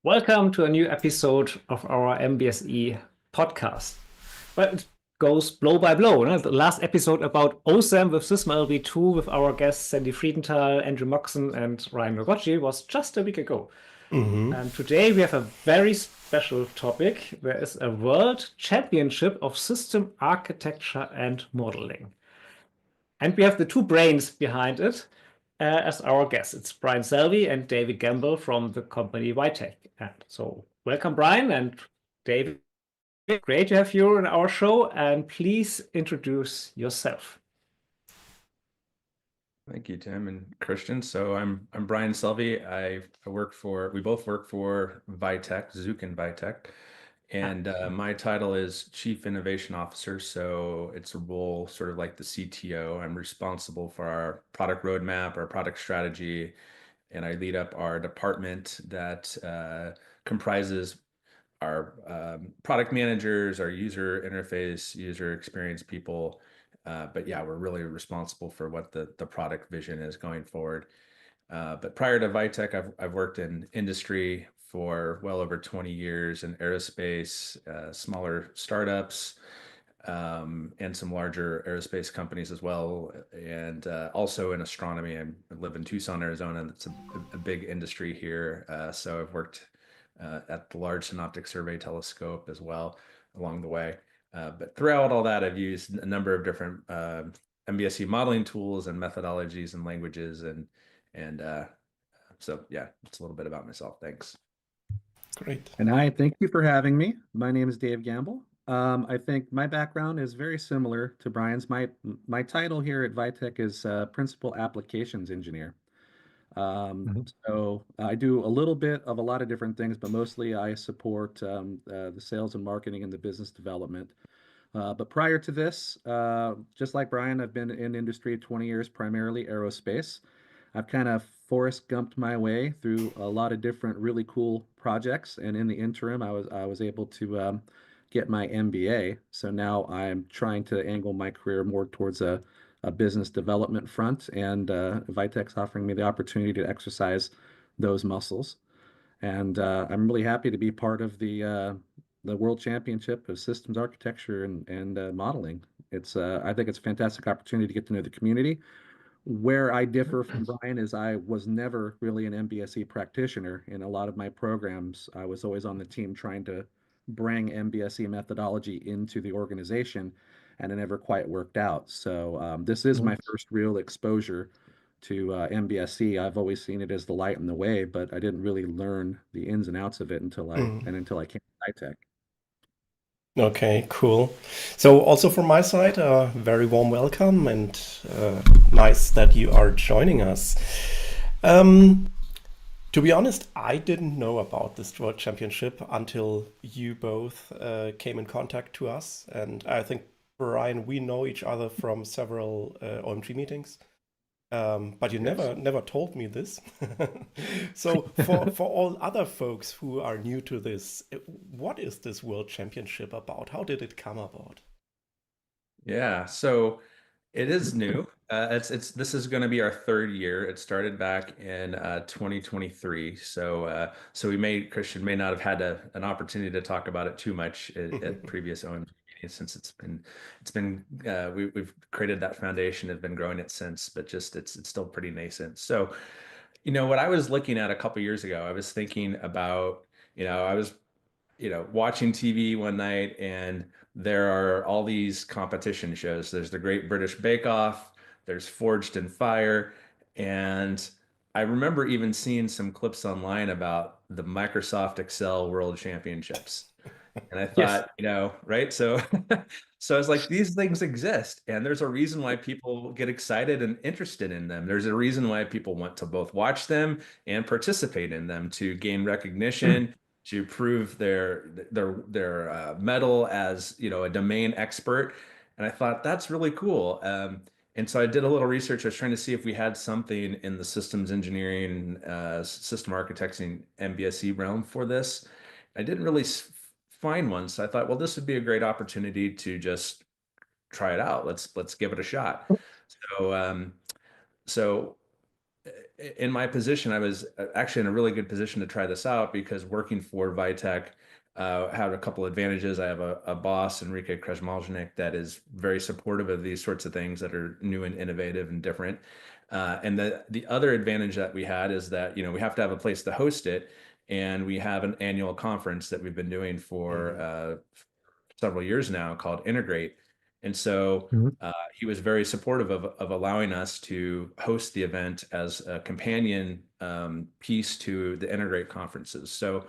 Welcome to a new episode of our MBSE podcast. But it goes blow by blow. No? The last episode about OSAM with SysMLB2 with our guests Sandy Friedenthal, Andrew Moxon, and Ryan Rogocci was just a week ago. Hmm. And today we have a very special topic. There is a World Championship of System Architecture and Modeling. And we have the two brains behind it as our guests. It's Brian Selvy and David Gamble from the company Vitech. And so, welcome, Brian and David. Great to have you on our show. And please introduce yourself. Thank you, Tim and Christian. So I'm Brian Selvy. We both work for Vitech, Zook and Vitech. And my title is Chief Innovation Officer. So it's a role sort of like the CTO. I'm responsible for our product roadmap, our product strategy, and I lead up our department that comprises our product managers, our user interface, user experience people. But yeah, we're really responsible for what the product vision is going forward. But prior to Vitech, I've worked in industry for well over 20 years in aerospace, smaller startups, and some larger aerospace companies as well, and also in astronomy. I live in Tucson, Arizona, and it's a big industry here. So I've worked at the Large Synoptic Survey Telescope as well along the way. But throughout all that, I've used a number of different MBSE modeling tools and methodologies and languages, and so yeah, it's a little bit about myself. Thanks. Great. And hi, thank you for having me. My name is Dave Gamble. I think my background is very similar to Brian's. My title here at Vitech is Principal Applications Engineer. So I do a little bit of a lot of different things, but mostly I support the sales and marketing and the business development. But prior to this, just like Brian, I've been in industry 20 years, primarily aerospace. I've kind of Forrest Gumped my way through a lot of different really cool projects, and in the interim, I was able to get my MBA. So now I'm trying to angle my career more towards a business development front, and Vitech's offering me the opportunity to exercise those muscles. And I'm really happy to be part of the World Championship of Systems Architecture and Modeling. I think it's a fantastic opportunity to get to know the community. Where I differ from Brian is I was never really an MBSE practitioner. In a lot of my programs, I was always on the team trying to bring MBSE methodology into the organization, and it never quite worked out. So this is my first real exposure to MBSE. I've always seen it as the light and the way, but I didn't really learn the ins and outs of it until I came to Tech. Okay, cool. So also from my side, a very warm welcome and nice that you are joining us. Um, to be honest, I didn't know about this World Championship until you both came in contact to us. And I think, Brian, we know each other from several OMG meetings. But you Yes. never told me this. So for all other folks who are new to this, what is this World Championship about? How did it come about? Yeah, so it is new. It's this is going to be our third year. It started back in 2023. So Christian may not have had an opportunity to talk about it too much at previous OMG meetings, since we've created that foundation, have been growing it since, but just it's still pretty nascent. So, what I was looking at a couple years ago, I was thinking about, I was watching TV one night, and there are all these competition shows. There's the Great British Bake Off, there's Forged in Fire, and I remember even seeing some clips online about the Microsoft Excel World Championships. And I Yes. thought, right? So so I was like, these things exist, and there's a reason why people get excited and interested in them. There's a reason why people want to both watch them and participate in them, to gain recognition, to prove their mettle as a domain expert. And I thought that's really cool. And so I did a little research. I was trying to see if we had something in the systems engineering, system architecting MBSE realm for this. I didn't really find one, so I thought, well, this would be a great opportunity to just try it out. Let's give it a shot. So so in my position, I was actually in a really good position to try this out because working for Vitech had a couple advantages. I have a boss, Enrique Krejmaljanik, that is very supportive of these sorts of things that are new and innovative and different. And the other advantage that we had is that, we have to have a place to host it. And we have an annual conference that we've been doing for several years now called Integrate. And so he was very supportive of allowing us to host the event as a companion piece to the Integrate conferences. So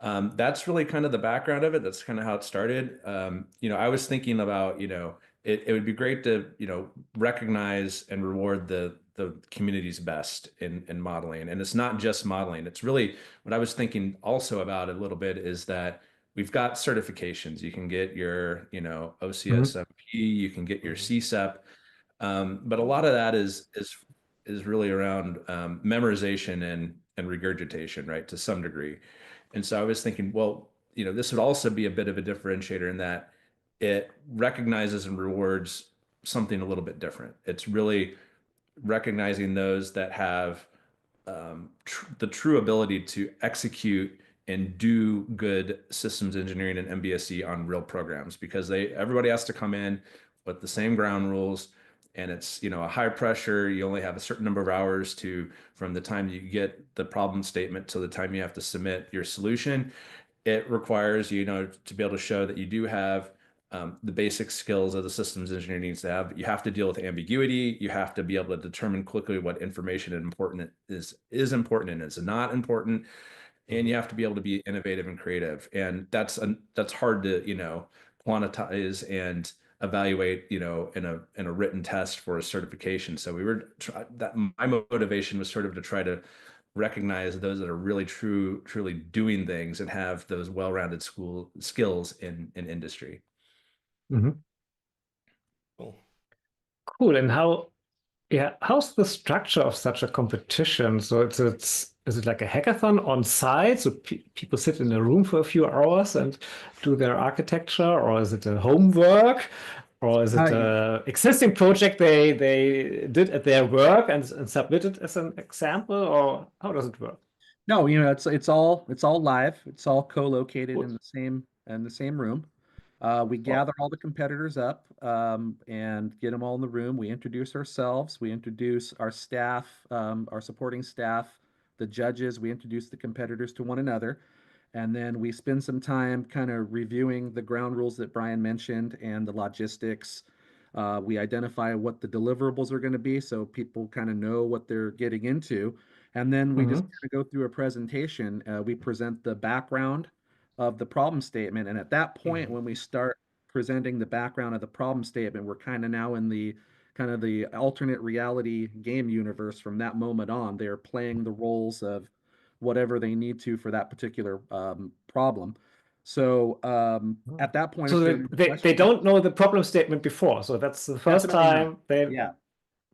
that's really kind of the background of it. That's kind of how it started. I was thinking about, it would be great to, recognize and reward the community's best in modeling. And it's not just modeling. It's really what I was thinking also about a little bit is that we've got certifications. You can get your, OCSMP, you can get your CSEP. But a lot of that is really around memorization and regurgitation, right, to some degree. And so I was thinking, well, this would also be a bit of a differentiator in that it recognizes and rewards something a little bit different. It's really recognizing those that have the true ability to execute and do good systems engineering and MBSE on real programs, because everybody has to come in with the same ground rules, and it's a high pressure. You only have a certain number of hours from the time you get the problem statement to the time you have to submit your solution. It requires to be able to show that you do have the basic skills of the systems engineer needs to have. You have to deal with ambiguity. You have to be able to determine quickly what information is important and is not important. And you have to be able to be innovative and creative. And that's hard to, quantize and evaluate, in a written test for a certification. So my motivation was sort of to try to recognize those that are really truly doing things and have those well-rounded skills in industry. Cool. Cool. And how's the structure of such a competition? So is it like a hackathon on site? So people sit in a room for a few hours and do their architecture, or is it a homework, or is it an existing project they did at their work and submitted as an example, or how does it work? No, it's all live. It's all co-located Cool. in the same room. We Wow. gather all the competitors up and get them all in the room. We introduce ourselves. We introduce our staff, our supporting staff, the judges. We introduce the competitors to one another. And then we spend some time kind of reviewing the ground rules that Brian mentioned and the logistics. We identify what the deliverables are going to be so people kind of know what they're getting into. And then we just kind of go through a presentation. We present the background of the problem statement. And at that point, when we start presenting the background of the problem statement, we're kind of now in the alternate reality game universe. From that moment on, they're playing the roles of whatever they need to for that particular problem. So at that point, So they don't know the problem statement before. So that's the first time they. Yeah.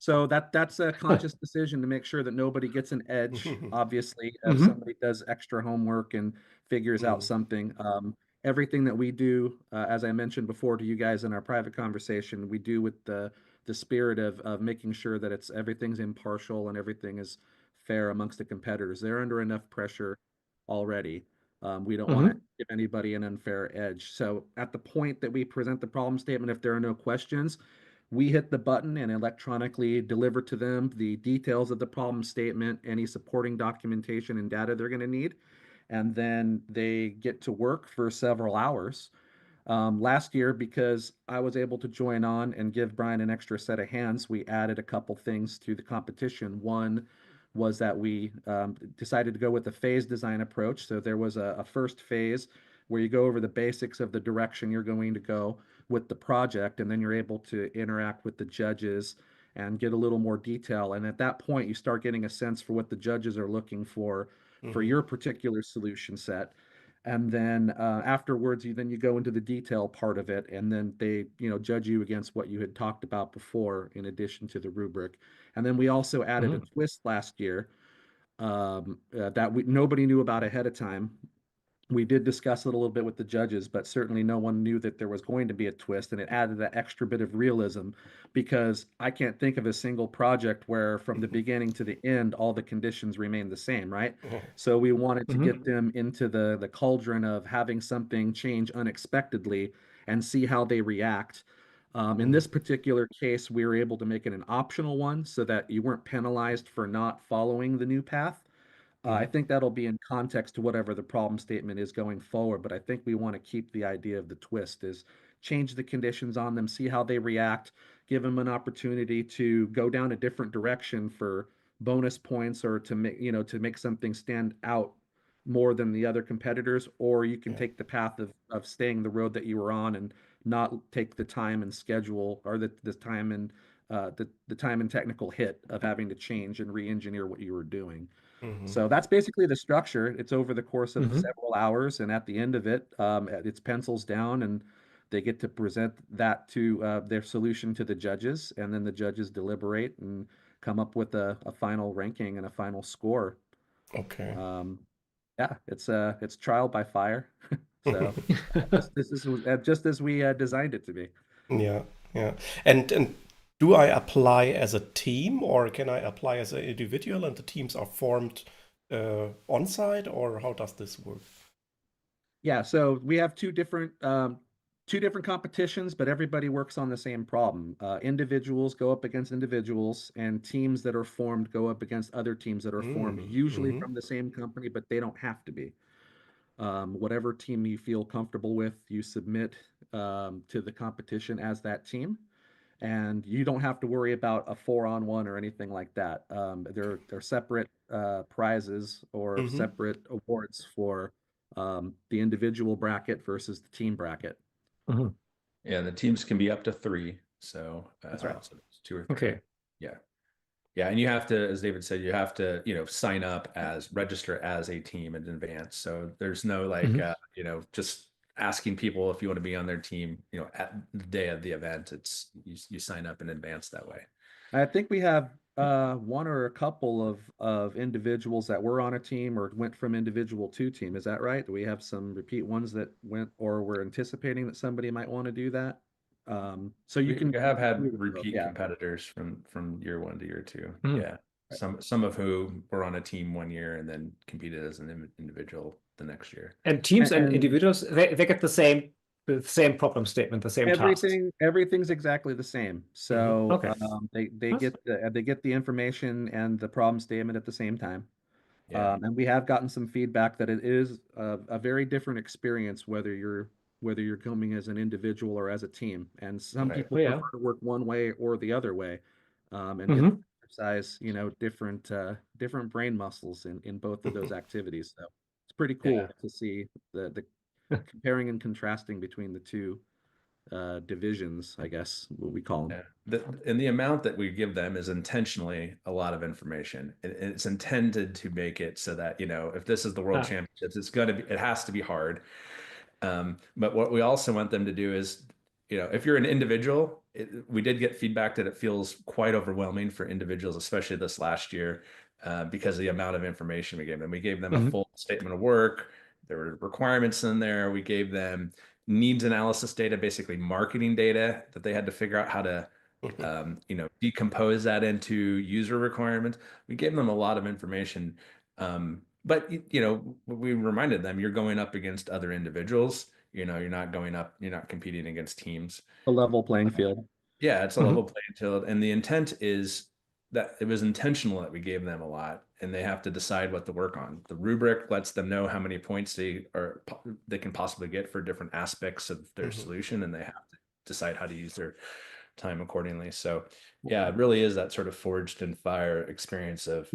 So that's a conscious decision to make sure that nobody gets an edge. Obviously, if somebody does extra homework and figures out something, everything that we do, as I mentioned before to you guys in our private conversation, we do with the spirit of making sure that everything's impartial and everything is fair amongst the competitors. They're under enough pressure already. We don't want to give anybody an unfair edge. So at the point that we present the problem statement, if there are no questions, we hit the button and electronically deliver to them the details of the problem statement, any supporting documentation and data they're going to need. And then they get to work for several hours. Last year, because I was able to join on and give Brian an extra set of hands, we added a couple things to the competition. One was that we decided to go with a phase design approach. So there was a first phase where you go over the basics of the direction you're going to go with the project, and then you're able to interact with the judges and get a little more detail. And at that point, you start getting a sense for what the judges are looking for your particular solution set. And then afterwards, you go into the detail part of it, and then they judge you against what you had talked about before, in addition to the rubric. And then we also added a twist last year that nobody knew about ahead of time. We did discuss it a little bit with the judges, but certainly no one knew that there was going to be a twist, and it added that extra bit of realism because I can't think of a single project where from the beginning to the end all the conditions remain the same, right? So we wanted to get them into the cauldron of having something change unexpectedly and see how they react. In this particular case, we were able to make it an optional one so that you weren't penalized for not following the new path. I think that'll be in context to whatever the problem statement is going forward, but I think we want to keep the idea of the twist is change the conditions on them, see how they react, give them an opportunity to go down a different direction for bonus points or to make, to make something stand out more than the other competitors, or you can take the path of staying the road that you were on and not take the time and schedule or the time and the time and technical hit of having to change and re-engineer what you were doing. So that's basically the structure. It's over the course of several hours, and at the end of it, it's pencils down, and they get to present that to their solution to the judges, and then the judges deliberate and come up with a final ranking and a final score. Okay. Yeah, it's trial by fire. So this is just as we designed it to be. Yeah, yeah. And do I apply as a team or can I apply as an individual and the teams are formed on site, or how does this work? Yeah, so we have two different competitions, but everybody works on the same problem. Individuals go up against individuals, and teams that are formed go up against other teams that are formed, usually from the same company, but they don't have to be. Whatever team you feel comfortable with, you submit to the competition as that team, and you don't have to worry about a 4-on-1 or anything like that. They're separate prizes or separate awards for the individual bracket versus the team bracket. Yeah, the teams can be up to 3. So That's right. So it's 2 or 3. Okay. Yeah. Yeah, and you have to, as David said, you have to, sign up register as a team in advance. So there's no like, just asking people if you want to be on their team, at the day of the event. It's you sign up in advance that way. I think we have one or a couple of individuals that were on a team or went from individual to team. Is that right? Do we have some repeat ones that went, or we're anticipating that somebody might want to do that? So you can have had repeat competitors from year 1 to year 2. Yeah. Some of who were on a team 1 year and then competed as an individual the next year. And teams and individuals, they get the same problem statement, the same tasks. Everything's exactly the same. So Okay. they get the information and the problem statement at the same time. Yeah. And we have gotten some feedback that it is a very different experience whether you're coming as an individual or as a team. And some people prefer to work one way or the other way, and get to exercise, different brain muscles in both of those activities. So it's pretty cool to see the comparing and contrasting between the two divisions, I guess, what we call them. And the amount that we give them is intentionally a lot of information. It's intended to make it so that, if this is the World Championships, it has to be hard. But what we also want them to do is, if you're an individual, we did get feedback that it feels quite overwhelming for individuals, especially this last year, because of the amount of information we gave them. We gave them a full statement of work. There were requirements in there. We gave them needs analysis data, basically marketing data that they had to figure out how to, decompose that into user requirements. We gave them a lot of information. But, we reminded them you're going up against other individuals. You're not competing against teams. A level playing field. Yeah, it's a level playing field. And the intent is that it was intentional that we gave them a lot, and they have to decide what to work on. The rubric lets them know how many points they can possibly get for different aspects of their solution, and they have to decide how to use their time accordingly. So yeah, it really is that sort of forged in fire experience of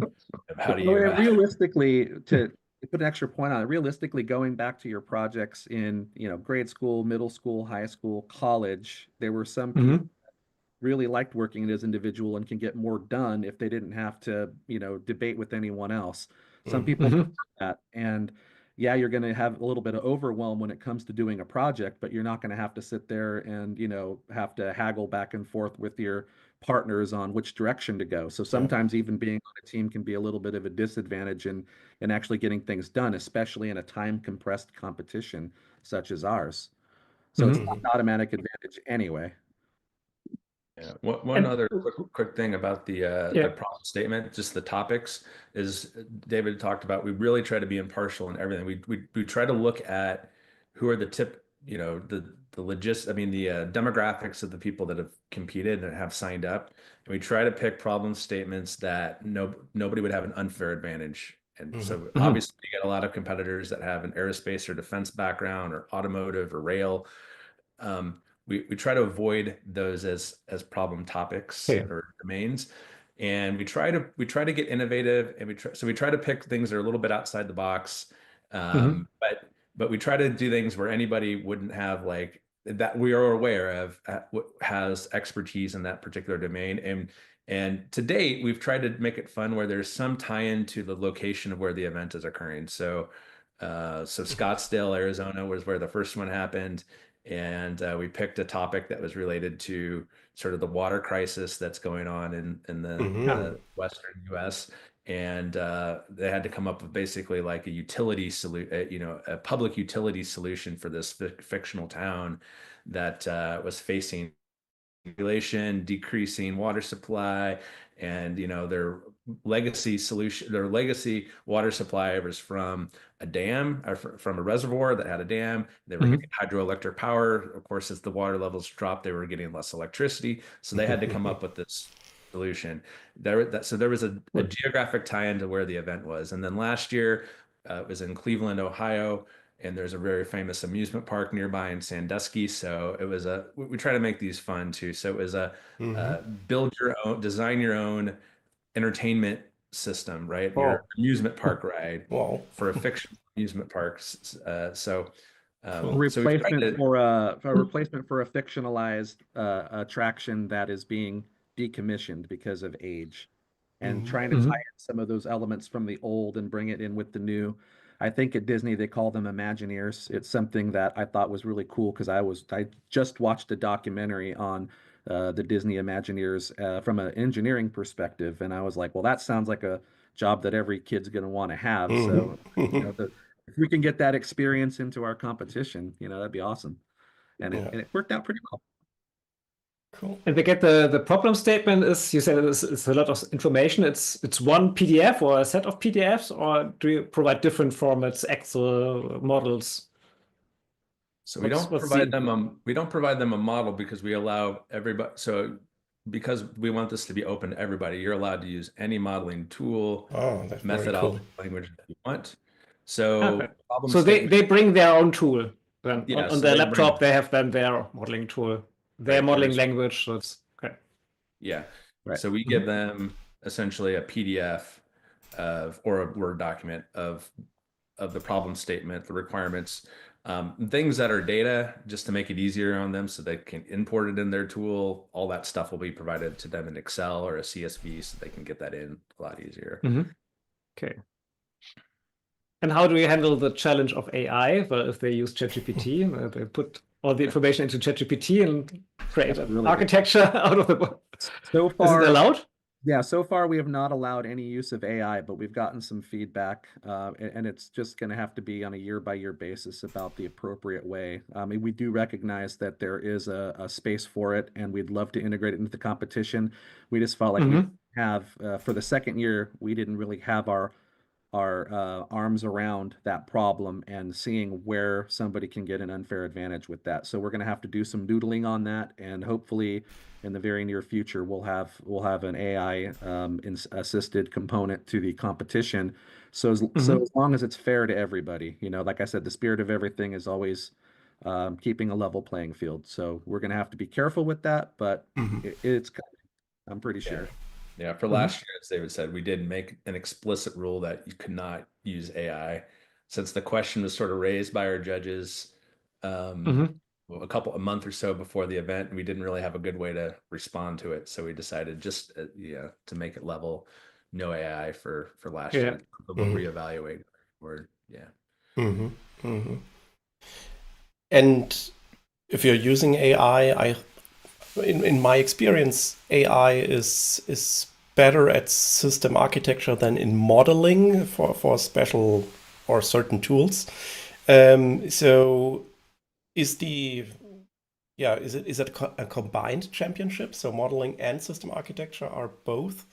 how do you realistically, to put an extra point on it, realistically going back to your projects in grade school, middle school, high school, college, there were some people really liked working as individual and can get more done if they didn't have to debate with anyone else. Some people prefer that, and yeah, you're going to have a little bit of overwhelm when it comes to doing a project, but you're not going to have to sit there and, have to haggle back and forth with your partners on which direction to go. So sometimes even being on a team can be a little bit of a disadvantage in actually getting things done, especially in a time compressed competition such as ours. So it's not an automatic advantage anyway. Yeah. One And other quick thing about the yeah. problem statement, just the topics, is David talked about. We really try to be impartial in everything. We try to look at who are the demographics of the people that have competed and have signed up, and we try to pick problem statements that nobody would have an unfair advantage. And so obviously you get a lot of competitors that have an aerospace or defense background or automotive or rail. We try to avoid those as problem topics Okay. or domains, and we try to get innovative, and we try to pick things that are a little bit outside the box, but we try to do things where anybody wouldn't have, like, that we are aware of has expertise in that particular domain. And to date, we've tried to make it fun where there's some tie-in to the location of where the event is occurring. So Scottsdale, Arizona was where the first one happened. And we picked a topic that was related to sort of the water crisis that's going on in the Western US. And they had to come up with basically like a utility solution, a public utility solution for this fictional town that was facing population, decreasing water supply, and their legacy water supply was from a dam, or from a reservoir that had a dam. They were getting hydroelectric power. Of course, as the water levels dropped, they were getting less electricity. So they had to come up with this solution. So there was a geographic tie-in to where the event was. And then last year, it was in Cleveland, Ohio. And there's a very famous amusement park nearby in Sandusky. So it was we try to make these fun too. So it was build your own, design your own entertainment system, right? Your amusement park ride for a fictional amusement park. Replacement for a replacement for a fictionalized attraction that is being decommissioned because of age, and trying to tie in some of those elements from the old and bring it in with the new. I think at Disney they call them Imagineers. It's something that I thought was really cool because I just watched a documentary on the Disney Imagineers from an engineering perspective, and I was like, well, that sounds like a job that every kid's going to want to have. So if we can get that experience into our competition, that'd be awesome. And it worked out pretty well. Cool. And we get the problem statement is, you said it's a lot of information. It's one PDF or a set of PDFs, or do you provide different formats, Excel models? So we don't provide them a model because we allow everybody. So because we want this to be open to everybody, you're allowed to use any modeling tool, methodology, language that you want. So they bring their own tool. Then Yeah, on so their they laptop, they have then their modeling tool, their modeling language. So it's okay. Yeah. Right. So we give them essentially a PDF or a Word document of the problem statement, the requirements, things that are data, just to make it easier on them so they can import it in their tool. All that stuff will be provided to them in Excel or a CSV so they can get that in a lot easier. Okay. And how do we handle the challenge of AI? Well, if they use ChatGPT, they put all the information into ChatGPT and create an architecture out of the book. So far, is it allowed? Yeah, so far we have not allowed any use of AI, but we've gotten some feedback, and it's just going to have to be on a year-by-year basis about the appropriate way. I mean, we do recognize that there is a space for it, and we'd love to integrate it into the competition. We just felt like we have, for the second year, we didn't really have our arms around that problem and seeing where somebody can get an unfair advantage with that. So we're going to have to do some doodling on that, and hopefully in the very near future we'll have an AI assisted component to the competition. So as long as it's fair to everybody, like I said, the spirit of everything is always keeping a level playing field. So we're going to have to be careful with that, but it's coming, I'm pretty sure. Yeah, for last year, as David said, we did make an explicit rule that you could not use AI, since the question was sort of raised by our judges a month or so before the event, and we didn't really have a good way to respond to it. So we decided just to make it level, no AI for last year. We'll reevaluate. Hmm. Hmm. And if you're using AI, in my experience, AI is better at system architecture than in modeling for special or certain tools. So is the yeah, is it a combined championship? So modeling and system architecture are both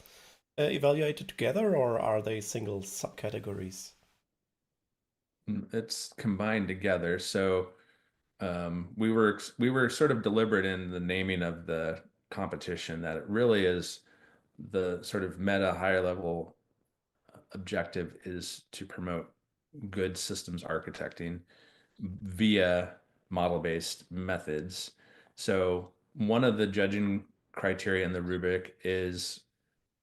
evaluated together, or are they single subcategories? It's combined together. So we were sort of deliberate in the naming of the competition that it really is the sort of meta higher level objective is to promote good systems architecting via model-based methods. So one of the judging criteria in the rubric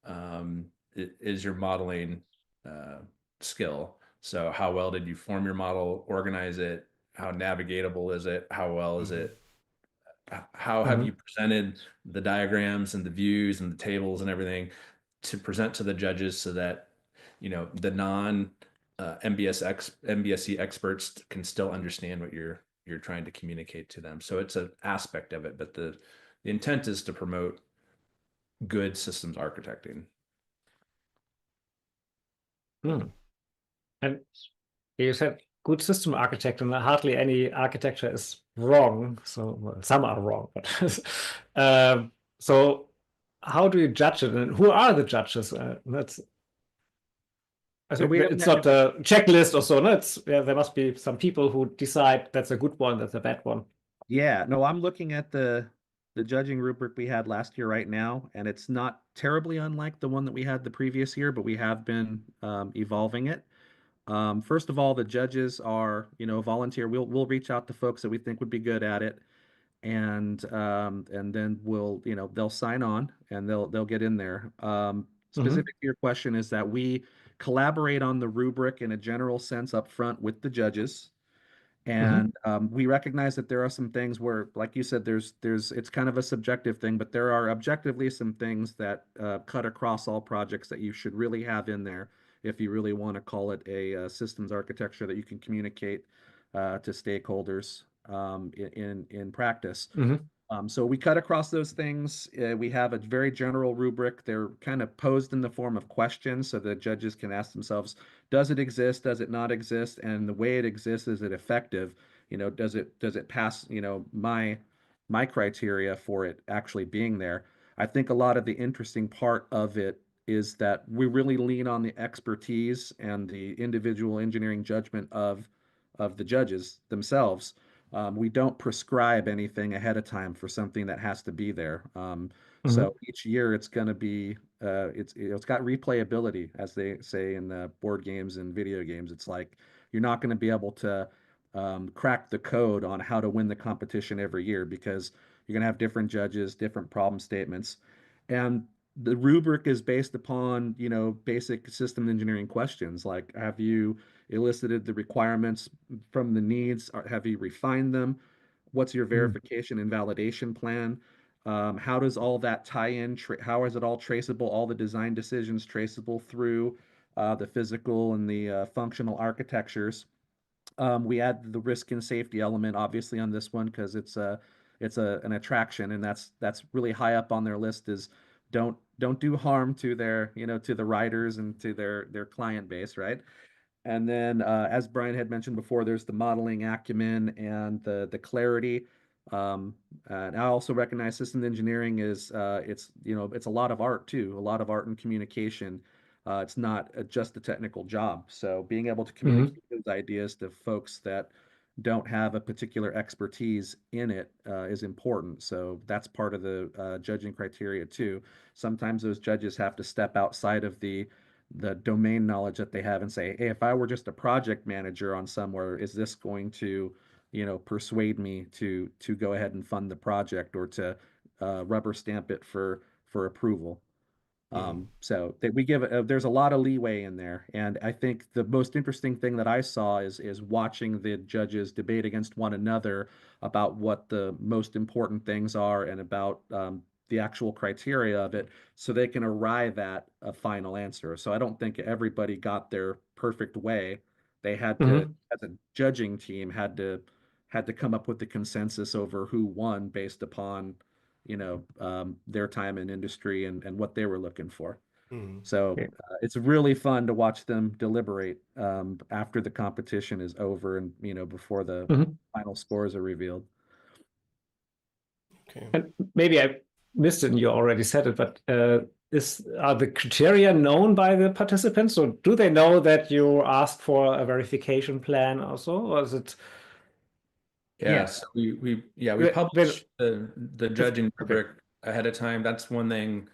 um, is your modeling uh, skill. So how well did you form your model, organize it? How navigatable is it? How well is Hmm. it? How have Hmm. you presented the diagrams and the views and the tables and everything to present to the judges so that the non MBSE experts can still understand what you're trying to communicate to them. So it's an aspect of it, but the intent is to promote good systems architecting. Hmm. And you said good system architect, and hardly any architecture is wrong. So well, some are wrong, but so how do you judge it, and who are the judges? That's I So think we don't it's have, not a checklist or so. No, there must be some people who decide that's a good one, that's a bad one. yeah, no, I'm looking at the judging rubric we had last year right now, and it's not terribly unlike the one that we had the previous year, but we have been evolving it. First of all, the judges are, volunteer. We'll reach out to folks that we think would be good at it, and then they'll sign on and they'll get in there. Hmm. Specific to your question is that we collaborate on the rubric in a general sense up front with the judges. Hmm. And we recognize that there are some things where, like you said, it's kind of a subjective thing, but there are objectively some things that cut across all projects that you should really have in there if you really want to call it a systems architecture that you can communicate to stakeholders in practice. Hmm. So we cut across those things. We have a very general rubric. They're kind of posed in the form of questions so that judges can ask themselves, does it exist? Does it not exist? And the way it exists, is it effective? Does it pass, my criteria for it actually being there? I think a lot of the interesting part of it is that we really lean on the expertise and the individual engineering judgment of the judges themselves. We don't prescribe anything ahead of time for something that has to be there. So Hmm. each year it's going to be it's got replayability, as they say in the board games and video games. It's like you're not going to be able to crack the code on how to win the competition every year, because you're going to have different judges, different problem statements, and the rubric is based upon basic system engineering questions like, have you elicited the requirements from the needs? Have you refined them? What's your verification and validation plan? How does all that tie in? How is it all traceable? All the design decisions traceable through the physical and the functional architectures. We add the risk and safety element, obviously, on this one because it's an attraction, and that's really high up on their list. Is don't do harm to their to the riders and to their client base, right? And then, as Brian had mentioned before, there's the modeling acumen and the clarity. And I also recognize systems engineering is it's a lot of art too, a lot of art and communication. It's not just a technical job. So being able to Hmm. communicate those ideas to folks that don't have a particular expertise in it is important. So that's part of the judging criteria too. Sometimes those judges have to step outside of the domain knowledge that they have and say, hey, if I were just a project manager on somewhere, is this going to, persuade me to go ahead and fund the project or to rubber stamp it for approval? Mm. So that we give there's a lot of leeway in there, and I think the most interesting thing that I saw is watching the judges debate against one another about what the most important things are and about the actual criteria of it, so they can arrive at a final answer. So I don't think everybody got their perfect way, they had to, as a judging team, had to come up with the consensus over who won based upon, their time in industry and what they were looking for. So Okay. it's really fun to watch them deliberate after the competition is over and before the final scores are revealed. Okay. And maybe I missed it and you already said it, but are the criteria known by the participants? So do they know that you asked for a verification plan also, or is it? Yeah, so we publish the judging rubric ahead of time. That's one thing.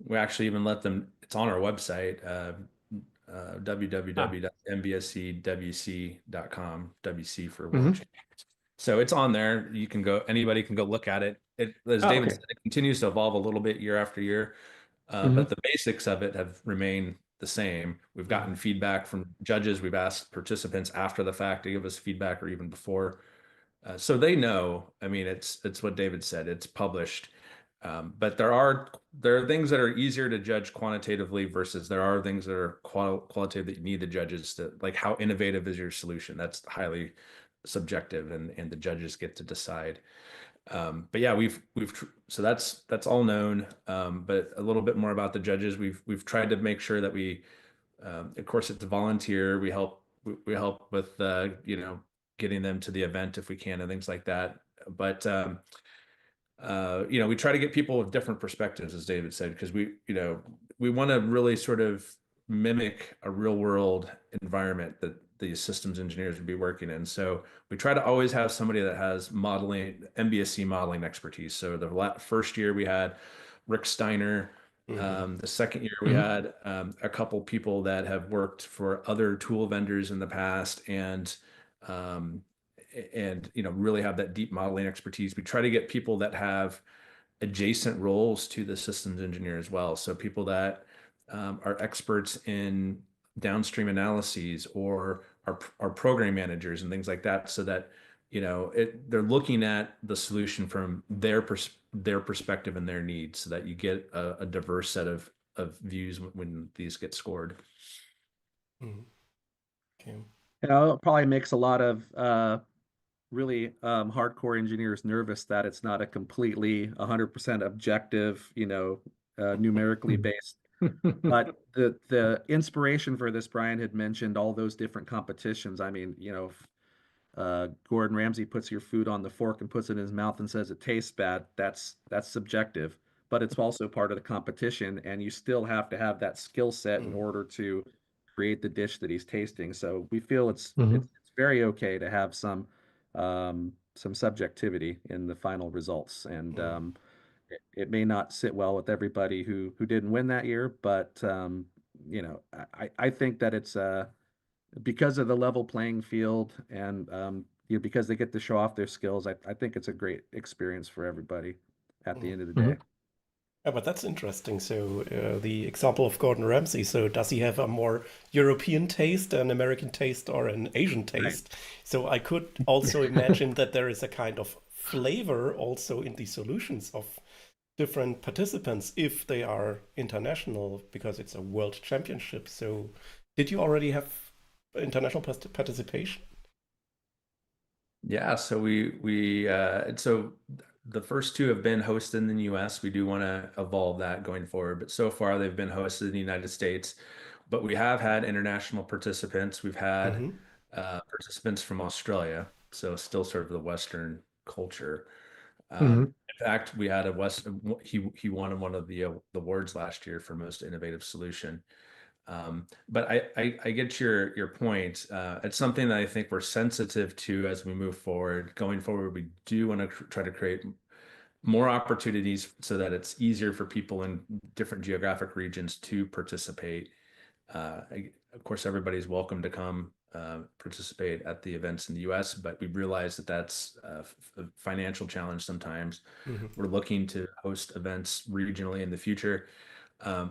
We actually even let them, it's on our website, www.mbscwc.com, WC for World Champions. So it's on there. You can go, anybody can go look at it. As David said, it continues to evolve a little bit year after year, but the basics of it have remained the same. We've gotten feedback from judges. We've asked participants after the fact to give us feedback or even before. So they know. I mean, it's what David said. It's published. But there are things that are easier to judge quantitatively versus there are things that are qualitative that you need the judges to, like, how innovative is your solution? That's highly subjective, and the judges get to decide. But yeah, so that's all known. But a little bit more about the judges. We've tried to make sure that we, of course, it's a volunteer. We help with getting them to the event if we can and things like that. But we try to get people with different perspectives, as David said, because we want to really sort of mimic a real world environment that these systems engineers would be working in. So we try to always have somebody that has MBSE modeling expertise. So the first year we had Rick Steiner. The second year we had a couple people that have worked for other tool vendors in the past and really have that deep modeling expertise. We try to get people that have adjacent roles to the systems engineer as well. So people that are experts in downstream analyses or are program managers and things like that, so that they're looking at the solution from their perspective and their needs, so that you get a diverse set of views when these get scored. Okay. It probably makes a lot of really hardcore engineers nervous that it's not a completely 100% objective, numerically based. But the inspiration for this, Brian had mentioned all those different competitions. I mean, if Gordon Ramsay puts your food on the fork and puts it in his mouth and says it tastes bad, that's subjective, but it's also part of the competition, and you still have to have that skill set in order to create the dish that he's tasting. So we feel it's very okay to have some subjectivity in the final results, and it may not sit well with everybody who didn't win that year, but I think that it's because of the level playing field and because they get to show off their skills. I think it's a great experience for everybody at the end of the day. Yeah, but that's interesting. So the example of Gordon Ramsay. So does he have a more European taste, an American taste, or an Asian taste? Right. So I could also imagine that there is a kind of flavor also in the solutions of different participants if they are international, because it's a world championship. So did you already have international participation? Yeah, so so the first two have been hosted in the US. We do want to evolve that going forward, but so far they've been hosted in the United States. But we have had international participants. We've had participants from Australia, so still sort of the Western culture. In fact, we had he won one of the awards last year for most innovative solution. But I get your point. It's something that I think we're sensitive to as we move forward. Going forward, we do want to try to create more opportunities so that it's easier for people in different geographic regions to participate. Of course, everybody's welcome to come participate at the events in the US, but we realize that that's a financial challenge sometimes. We're looking to host events regionally in the future.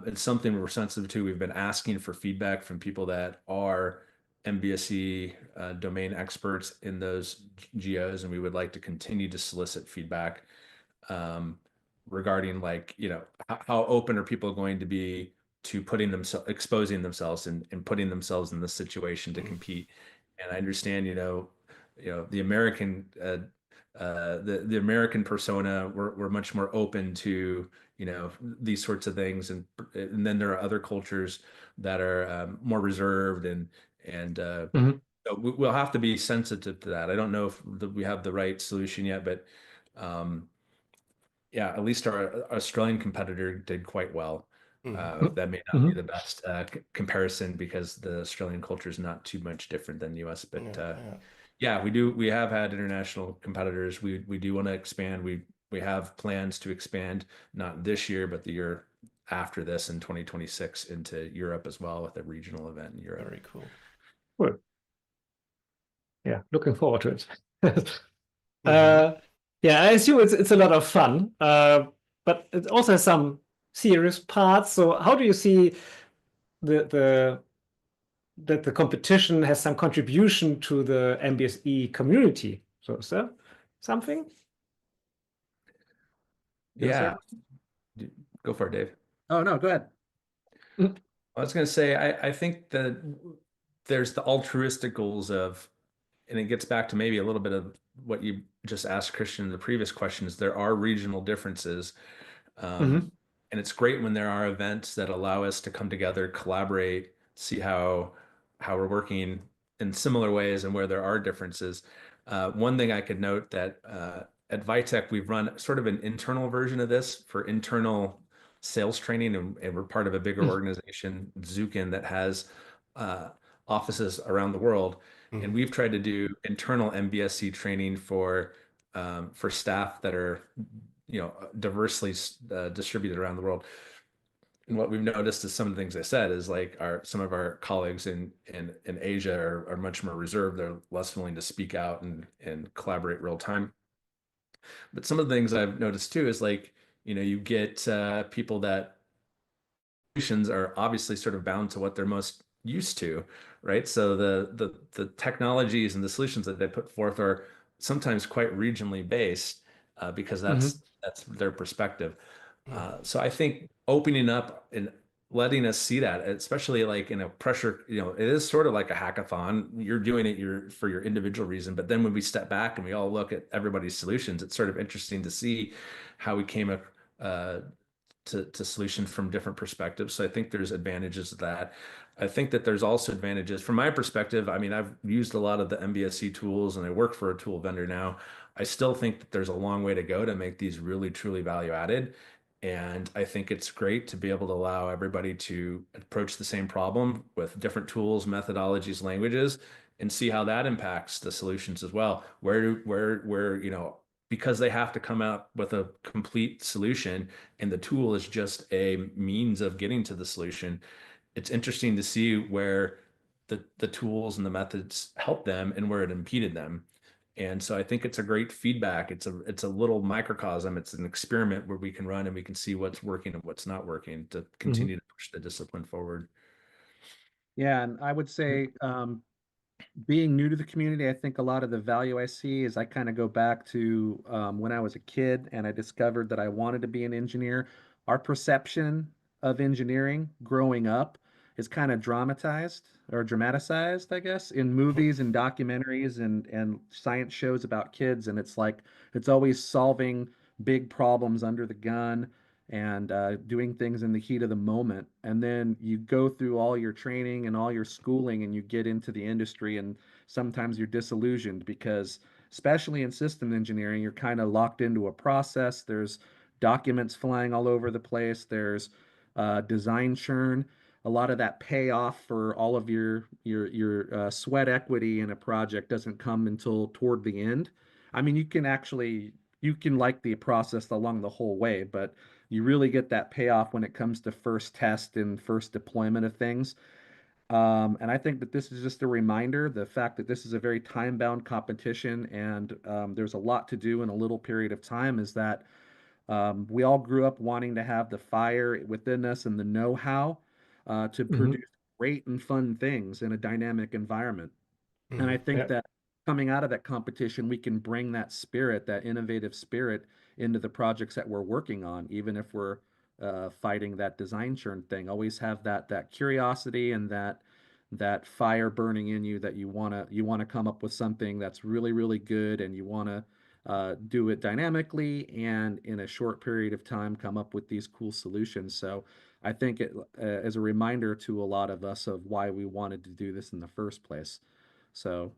It's something we're sensitive to. We've been asking for feedback from people that are MBSE domain experts in those geos, and we would like to continue to solicit feedback regarding, like, how open are people going to be exposing themselves and putting themselves in this situation to compete. And I understand, the American the American persona, we're much more open to these sorts of things, and then there are other cultures that are more reserved, and Mhm. so we'll have to be sensitive to that. I don't know if we have the right solution yet, but um, yeah, at least our Australian competitor did quite well. That may not be Mhm. the best comparison because the Australian culture is not too much different than the US, but Yeah, yeah. yeah, we have had international competitors. We do want to expand. We have plans to expand, not this year, but the year after this in 2026 into Europe as well, with a regional event in Europe. Very cool. Cool. Yeah, looking forward to it. Mhm. Yeah, I assume it's a lot of fun, but it also has some serious parts. So how do you see the that the competition has some contribution to the MBSE community? So is there something? You want to Yeah, start? go for it, Dave. Oh, no, go ahead. I was going to say, I think that there's the altruistic goals of, and it gets back to maybe a little bit of what you just asked Christian in the previous questions. There are regional differences. Mhm. And it's great when there are events that allow us to come together, collaborate, see how we're working in similar ways and where there are differences. One thing I could note that at Vitech, we've run sort of an internal version of this for internal sales training, and we're part of a bigger organization, Zukin, that has uh, offices around the world. And Mhm. we've tried to do internal MBSE training for staff that are diversely distributed around the world. And what we've noticed is some of the things I said is like some of our colleagues in Asia are much more reserved. They're less willing to speak out and collaborate real time. But some of the things I've noticed too is like, you get people that solutions are obviously sort of bound to what they're most used to, right? So the technologies and the solutions that they put forth are sometimes quite regionally based because Mhm. that's their perspective. Mhm. So I think opening up and letting us see that, especially like in a pressure, it is sort of like a hackathon. You're doing it for your individual reason, but then when we step back and we all look at everybody's solutions, it's sort of interesting to see how we came up to solutions from different perspectives. So I think there's advantages to that. I think that there's also advantages from my perspective. I mean, I've used a lot of the MBSE tools and I work for a tool vendor now. I still think that there's a long way to go to make these really truly value added. And I think it's great to be able to allow everybody to approach the same problem with different tools, methodologies, languages, and see how that impacts the solutions as well. Because they have to come out with a complete solution and the tool is just a means of getting to the solution. It's interesting to see where the tools and the methods help them and where it impeded them. And so I think it's a great feedback. It's a little microcosm. It's an experiment where we can run and we can see what's working and what's not working to Mhm. continue to push the discipline forward. Yeah, and I would say being new to the community, I think a lot of the value I see is I kind of go back to when I was a kid and I discovered that I wanted to be an engineer. Our perception of engineering growing up is kind of dramatized or dramatized, I guess, in movies and documentaries and science shows about kids. And it's like it's always solving big problems under the gun and doing things in the heat of the moment. And then you go through all your training and all your schooling and you get into the industry, and sometimes you're disillusioned because, especially in system engineering, you're kind of locked into a process. There's documents flying all over the place, there's design churn. A lot of that payoff for all of your sweat equity in a project doesn't come until toward the end. I mean, you can like the process along the whole way, but you really get that payoff when it comes to first test and first deployment of things. And I think that this is just a reminder, the fact that this is a very time-bound competition and there's a lot to do in a little period of time, is that we all grew up wanting to have the fire within us and the know-how to Mhm. produce great and fun things in a dynamic environment. And I Mhm. think Yeah. that coming out of that competition, we can bring that spirit, that innovative spirit, into the projects that we're working on, even if we're fighting that design churn thing. Always have that curiosity and that fire burning in you that you wanna come up with something that's really, really good, and you wanna do it dynamically and in a short period of time come up with these cool solutions. So I think it is a reminder to a lot of us of why we wanted to do this in the first place. So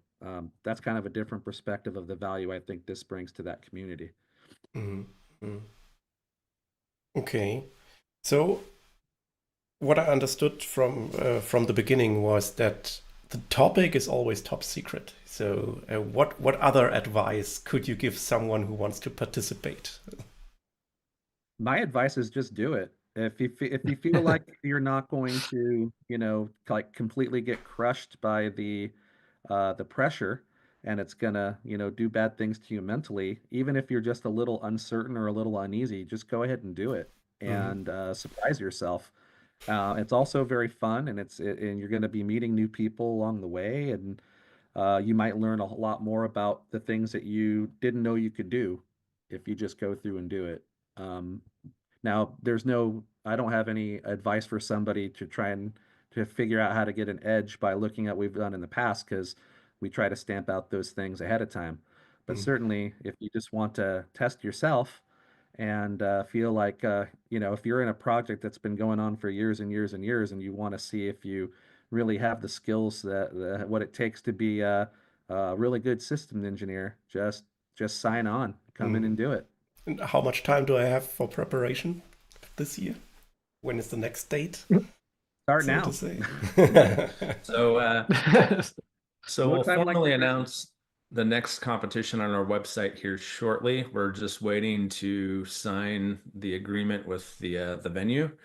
that's kind of a different perspective of the value I think this brings to that community. Mhm. Mhm. Okay. So what I understood from the beginning was that the topic is always top secret. So what other advice could you give someone who wants to participate? My advice is just do it. If you feel like you're not going to, like completely get crushed by the pressure, and it's gonna, do bad things to you mentally, even if you're just a little uncertain or a little uneasy, just go ahead and do it Mhm. and surprise yourself. It's also very fun, and and you're going to be meeting new people along the way, and you might learn a lot more about the things that you didn't know you could do if you just go through and do it. Um, Now, I don't have any advice for somebody to try and to figure out how to get an edge by looking at what we've done in the past, because we try to stamp out those things ahead of time. But Mhm. certainly, if you just want to test yourself and feel like, if you're in a project that's been going on for years and years and years, and you want to see if you really have the skills what it takes to be a really good system engineer, just sign on, come in Mhm. and do it. And how much time do I have for preparation this year? When is the next date, Start so to now. say? So, No we'll time like formally progression. announce the next competition on our website here shortly. We're just waiting to sign the agreement with the venue.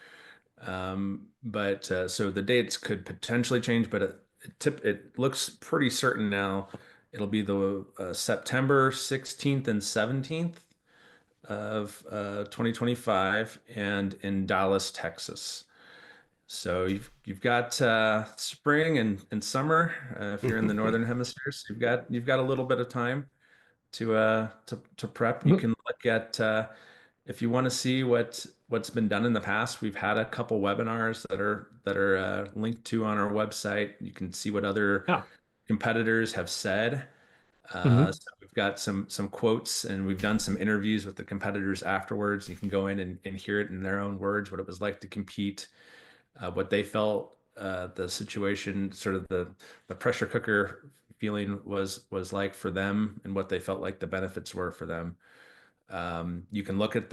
But so the dates could potentially change, but it looks pretty certain now. It'll be the September 16th and 17th of 2025, and in Dallas, Texas. So you've got spring and summer if you're in the northern hemisphere. So you've got a little bit of time to prep. You can look at if you want to see what's been done in the past. We've had a couple webinars that are linked to on our website. You can see what other Yeah. competitors have said. Mhm. So we've got some quotes, and we've done some interviews with the competitors afterwards. You can go in and hear it in their own words, what it was like to compete, what they felt, the situation, sort of the pressure cooker feeling was like for them, and what they felt like the benefits were for them. You can look at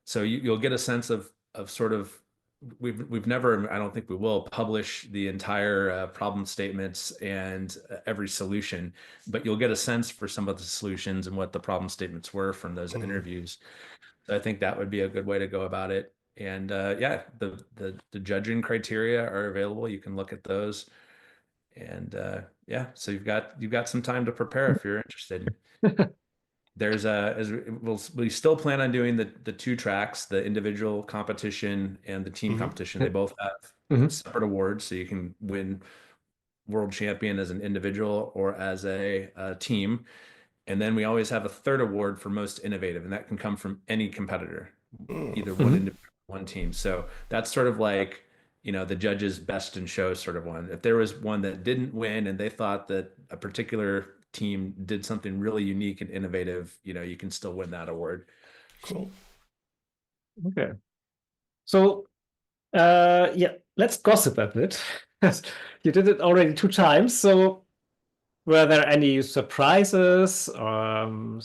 so you'll get a sense of sort of, we've never, I don't think we will publish the entire problem statements and every solution, but you'll get a sense for some of the solutions and what the problem statements were from those Mhm. interviews. So I think that would be a good way to go about it. And yeah, the judging criteria are available. You can look at those. And yeah, so you've got some time to prepare if you're interested. There's as we still plan on doing the two tracks, the individual competition and the team Mhm. competition. They both have Mhm. separate awards, so you can win world champion as an individual or as a team. And then we always have a third award for most innovative, and that can come from any competitor, either one Mhm. individual, one team. So that's sort of like, the judge's best in show sort of one. If there was one that didn't win and they thought that a particular team did something really unique and innovative, you can still win that award. Cool. Okay. So, yeah, let's gossip a bit. You did it already 2 times. So, were there any surprises,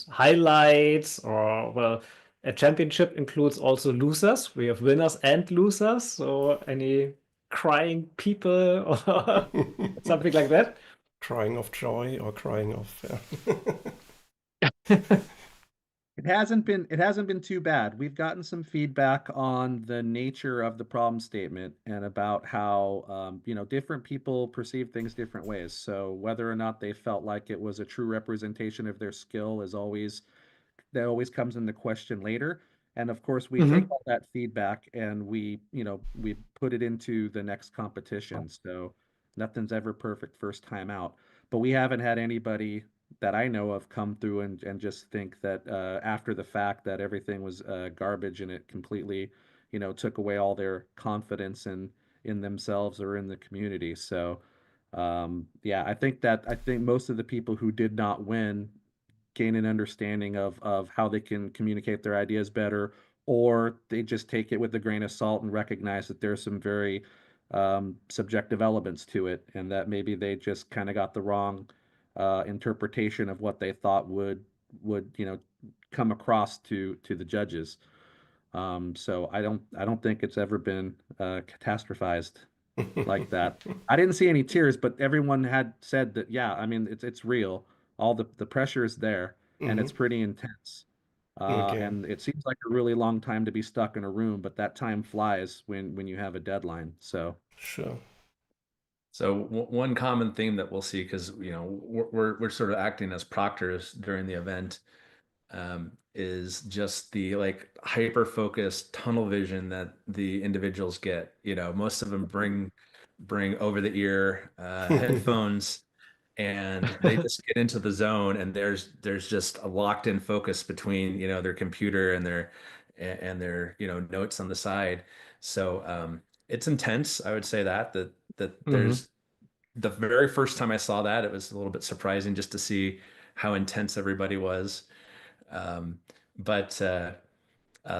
highlights, or, well, a championship includes also losers. We have winners and losers. So, any crying people or something like that? Crying of joy or crying of It hasn't been too bad. We've gotten some feedback on the nature of the problem statement and about how different people perceive things different ways. So whether or not they felt like it was a true representation of their skill is always that always comes into question later. And of course, we take Mhm. all that feedback and we put it into the next competition. So nothing's ever perfect first time out. But we haven't had anybody that I know of come through and just think that after the fact that everything was garbage and it completely, took away all their confidence in themselves or in the community. So yeah, I think most of the people who did not win gain an understanding of how they can communicate their ideas better, or they just take it with a grain of salt and recognize that there's some very subjective elements to it, and that maybe they just kind of got the wrong interpretation of what they thought would come across to the judges. So I don't think it's ever been catastrophized like that. I didn't see any tears, but everyone had said that, yeah, I mean, it's real. All the pressure is there, and it's pretty intense. Okay. And it seems like a really long time to be stuck in a room, but that time flies when you have a deadline. So, Sure. So one common theme that we'll see, because we're sort of acting as proctors during the event, is just the like hyper focused tunnel vision that the individuals get. Most of them bring over the ear headphones, and they just get into the zone, and there's just a locked in focus between their computer and their notes on the side. So it's intense. I would say that Hmm. there's the very first time I saw that, it was a little bit surprising just to see how intense everybody was. Um, but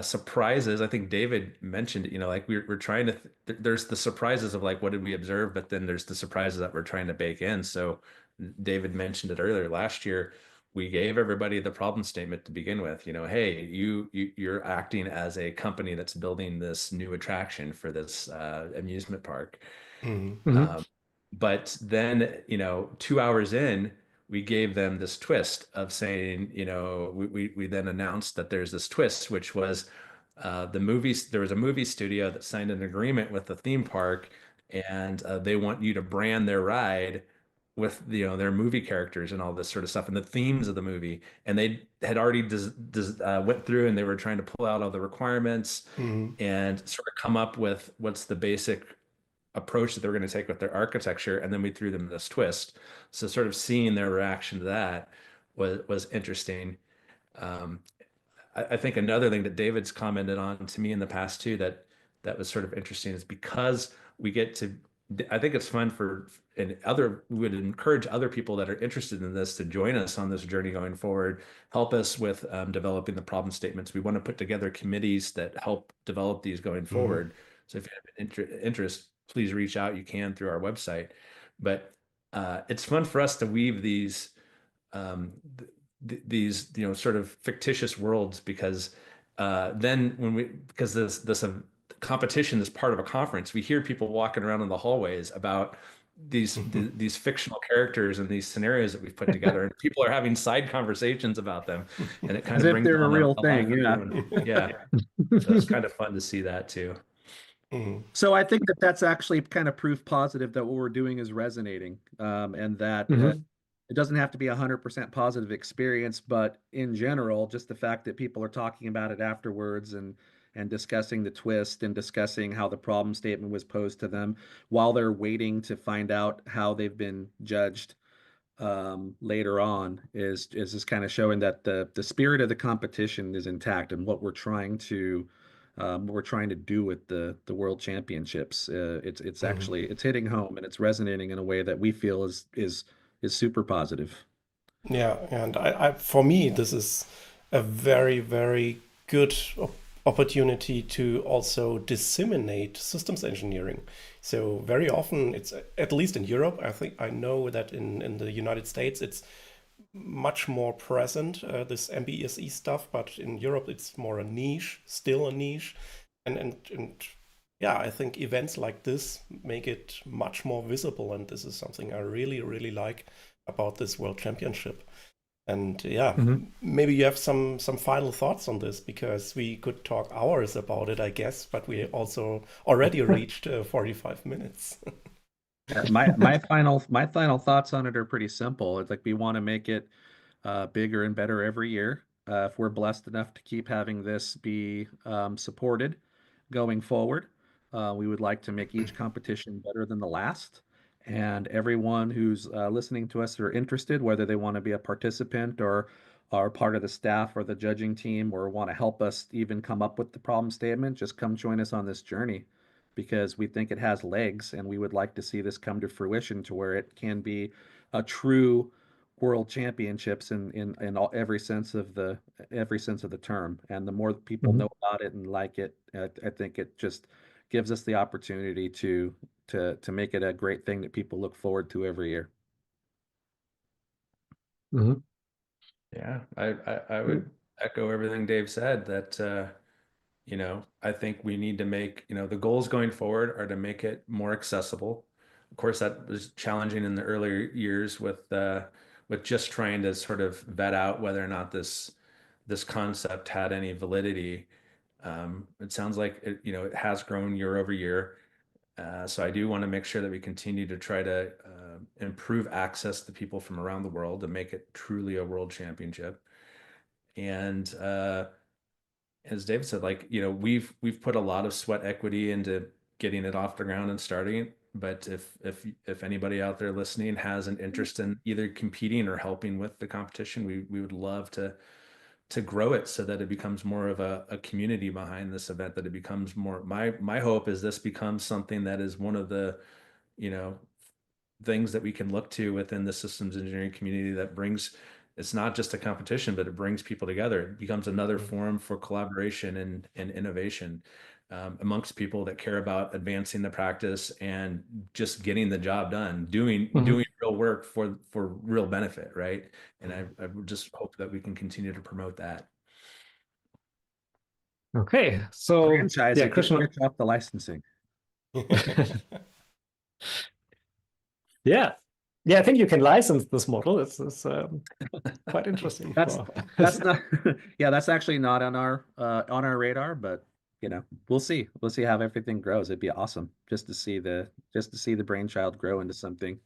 surprises, I think David mentioned, like we're trying to, there's the surprises of like, what did we observe? But then there's the surprises that we're trying to bake in. So David mentioned it earlier. Last year, we gave everybody the problem statement to begin with. Hey, you're acting as a company that's building this new attraction for this amusement park. Mhm. Hmm. Um, but then, 2 hours in, we gave them this twist of saying, we then announced that there's this twist, which was the movies. There was a movie studio that signed an agreement with the theme park, and they want you to brand their ride with their movie characters and all this sort of stuff and the themes of the movie. And they had already went through and they were trying to pull out all the requirements Mhm. and sort of come up with what's the basic approach that they were going to take with their architecture, and then we threw them this twist. So sort of seeing their reaction to that was interesting. Um, I think another thing that David's commented on to me in the past too that was sort of interesting is because we get to. I think it's fun we would encourage other people that are interested in this to join us on this journey going forward, help us with developing the problem statements. We want to put together committees that help develop these going Mhm. forward. So if you have an interest, please reach out. You can through our website. But it's fun for us to weave um, these sort of fictitious worlds, because then because this competition is part of a conference, we hear people walking around in the hallways about these fictional characters and these scenarios that we've put together, and people are having side conversations about them, and it kind as of if brings they're a on real a thing, lively yeah. room. Yeah, so it's kind of fun to see that too. Mhm. So I think that that's actually kind of proof positive that what we're doing is resonating, and that Hmm. it doesn't have to be 100% positive experience, but in general, just the fact that people are talking about it afterwards and discussing the twist and discussing how the problem statement was posed to them while they're waiting to find out how they've been judged later on is just kind of showing that the spirit of the competition is intact, and what we're trying to do with the World Championships. It's Mhm. actually it's hitting home, and it's resonating in a way that we feel is super positive. Yeah, and for me, this is a very, very good opportunity to also disseminate systems engineering. So very often, it's at least in Europe. I think I know that in the United States, it's much more present, this MBSE stuff, but in Europe, it's more a niche, still a niche, and yeah, I think events like this make it much more visible, and this is something I really, really like about this World Championship. And yeah, Hmm. maybe you have some final thoughts on this, because we could talk hours about it, I guess, but we also already reached 45 minutes. My final thoughts on it are pretty simple. It's like we want to make it bigger and better every year. If we're blessed enough to keep having this be supported going forward, we would like to make each competition better than the last. And everyone who's listening to us or interested, whether they want to be a participant are part of the staff or the judging team or want to help us even come up with the problem statement, just come join us on this journey because we think it has legs and we would like to see this come to fruition to where it can be a true world championships in every sense of the term. And the more people know about it and like it, I think it just gives us the opportunity to make it a great thing that people look forward to every year. Yeah, I would echo everything Dave said that I think we need to make, the goals going forward are to make it more accessible. Of course, that was challenging in the earlier years with just trying to sort of vet out whether or not this concept had any validity. It sounds like it has grown year over year. So I do want to make sure that we continue to try to improve access to people from around the world to make it truly a world championship. And as David said, we've put a lot of sweat equity into getting it off the ground and starting it. But if anybody out there listening has an interest in either competing or helping with the competition, we would love to grow it so that it becomes more of a community behind this event, that it becomes more, my hope is this becomes something that is one of the, things that we can look to within the systems engineering community that brings, it's not just a competition, but it brings people together. It becomes another forum for collaboration and innovation amongst people that care about advancing the practice and just getting the job done, doing real work for real benefit, right? And I just hope that we can continue to promote that. Okay, so Franchise, yeah, Christian, rich off the licensing. yeah, I think you can license this model. It's quite interesting. That's not, yeah, that's actually not on our radar, but we'll see how everything grows. It'd be awesome just to see the brainchild grow into something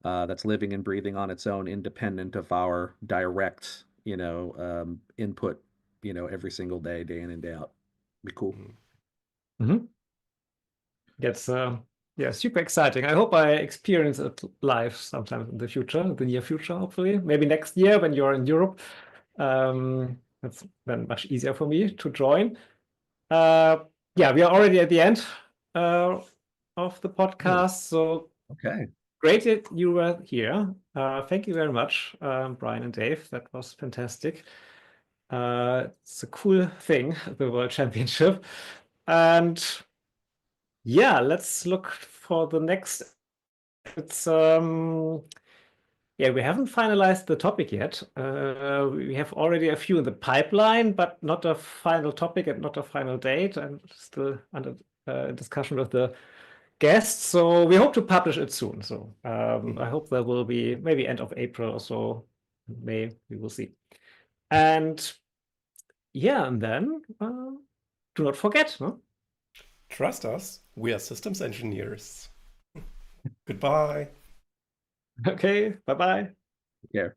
that's living and breathing on its own, independent of our direct input every single day in and day out. Be cool. It's yeah, super exciting. I hope I experience it live sometime in the near future, hopefully. Maybe next year when you're in Europe. That's then much easier for me to join. Yeah, we are already at the end of the podcast. So okay, great that you were here. Thank you very much, Brian and Dave. That was fantastic. It's a cool thing, the World Championship. And yeah, let's look for the next. It's yeah, we haven't finalized the topic yet. We have already a few in the pipeline, but not a final topic and not a final date, and still under discussion with the guests. So we hope to publish it soon. So I hope there will be maybe end of April or so, May, we will see. And yeah, and then do not forget, no? Trust us, we are systems engineers. Goodbye. Okay, bye-bye. take care.